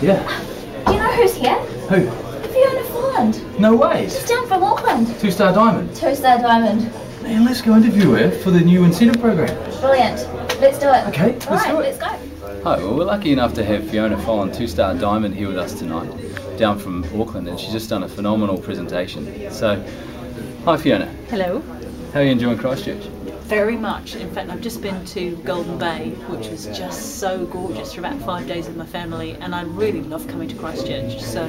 Yeah. Do you know who's here? Who? Fiona Folland. No way. She's down from Auckland. 2-star diamond. 2-star diamond. Man, let's go interview her for the new incentive program. Brilliant. Let's do it. Okay, let's do it. Let's go. Hi, well, we're lucky enough to have Fiona Folland, 2-star diamond, here with us tonight, down from Auckland, and she's just done a phenomenal presentation. So, hi Fiona. Hello. How are you enjoying Christchurch? Very much. In fact, I've just been to Golden Bay, which was just so gorgeous for about 5 days with my family, and I really love coming to Christchurch. So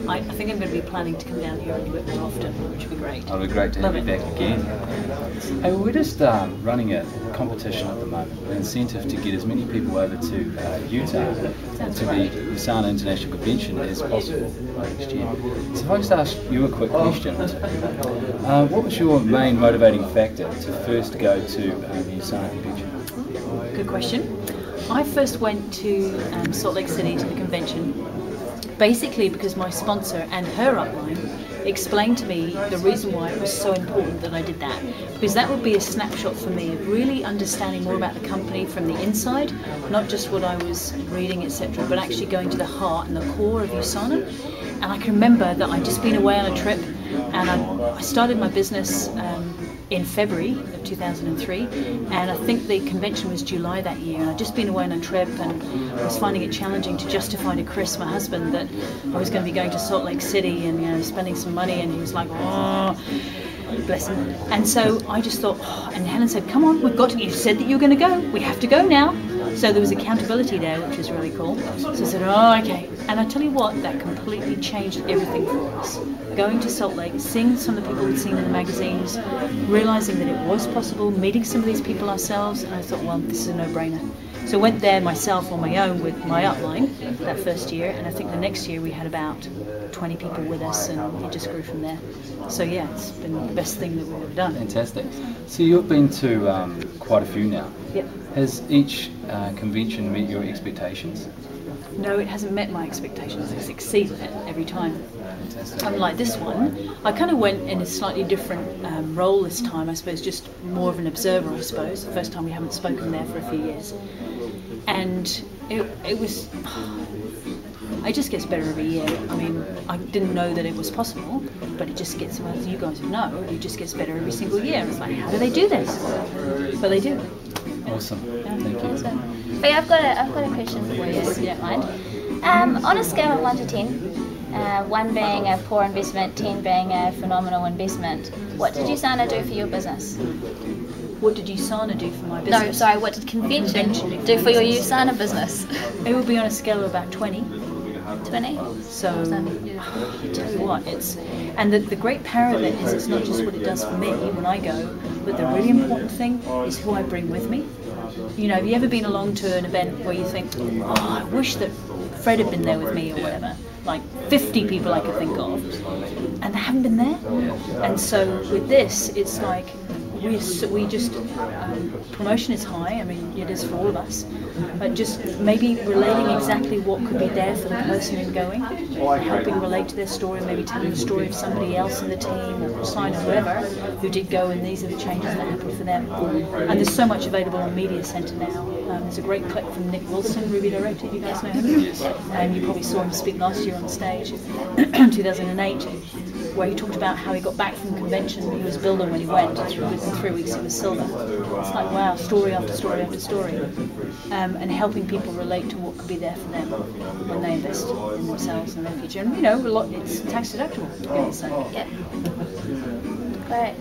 I think I'm going to be planning to come down here a little bit more often, which would be great. It'll be great to have you back again. Hey, well, we're just running a competition at the moment, an incentive to get as many people over to Utah to the USANA International Convention as possible next year. So if I just ask you a quick question, what was your main motivating factor to first go to the USANA convention? Good question. I first went to Salt Lake City to the convention basically because my sponsor and her upline explained to me the reason why it was so important that I did that, because that would be a snapshot for me of really understanding more about the company from the inside, not just what I was reading, etc., but actually going to the heart and the core of USANA. And I can remember that I'd just been away on a trip, and I started my business in February of 2003, and I think the convention was July that year, and I'd just been away on a trip and I was finding it challenging to justify to Chris, my husband, that I was going to be going to Salt Lake City and spending some money, and he was like, oh, bless him. And so I just thought, and Helen said, come on, we've got to, you said that you were going to go, we have to go now. So there was accountability there, which was really cool. So I said, oh, okay. And I tell you what, that completely changed everything for us. Going to Salt Lake, seeing some of the people we'd seen in the magazines, realising that it was possible, meeting some of these people ourselves, and I thought, well, this is a no-brainer. So I went there myself on my own with my upline that first year, and I think the next year we had about 20 people with us, and it just grew from there. So yeah, it's been the best thing that we've ever done. Fantastic. So you've been to quite a few now. Yep. Has each convention met your expectations? No, it hasn't met my expectations. It's exceeded it every time. Fantastic. Unlike this one, I kind of went in a slightly different role this time, I suppose, just more of an observer, I suppose. The first time we haven't spoken there for a few years. And it was, it just gets better every year. I mean, I didn't know that it was possible, but it just gets, as you guys know, it just gets better every single year. It's like, how do they do this? But they do. Awesome. Yeah. Thank you. Awesome. But I've got a question for you, if you don't mind. On a scale of 1 to 10, 1 being a poor investment, 10 being a phenomenal investment, what did USANA do for your business? What did USANA do for my business? No, sorry, what did convention do for your USANA business? It would be on a scale of about 20. 20? So, I tell you what, and the great power of it is it's not just what it does for me when I go, but the really important thing is who I bring with me. You know, have you ever been along to an event where you think, oh, I wish that Fred had been there with me or whatever? Like 50 people I could think of, and they haven't been there. And so with this, it's like, we just, promotion is high, I mean it is for all of us, but just maybe relating exactly what could be there for the person in going, helping relate to their story, maybe telling the story of somebody else in the team or sign or whoever who did go, and these are the changes that happened for them. And there's so much available on Media Centre now. There's a great clip from Nick Wilson, Ruby Director, you guys know him? And you probably saw him speak last year on the stage, 2008, where he talked about how he got back from convention. He was builder when he went, within 3 weeks it was silver. It's like, wow, story after story after story. And helping people relate to what could be there for them when they invest in themselves and their future. And you know, a lot, it's tax deductible, for goodness sake. Yep. Great.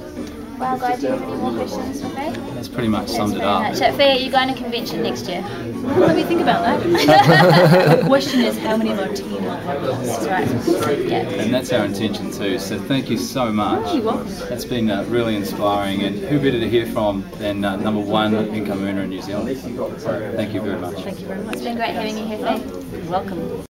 Well, guys, do you have any more questions for me? That's pretty much summed it up. Fair, you're going to convention next year. Well, let me think about that. The question is, how many of our team are That's right. Yeah. And that's our intention too, so thank you so much. Oh, you're welcome. It's been really inspiring, and who better to hear from than #1 income earner in New Zealand. So thank you very much. Thank you very much. It's been great having you here, Faye. You're welcome.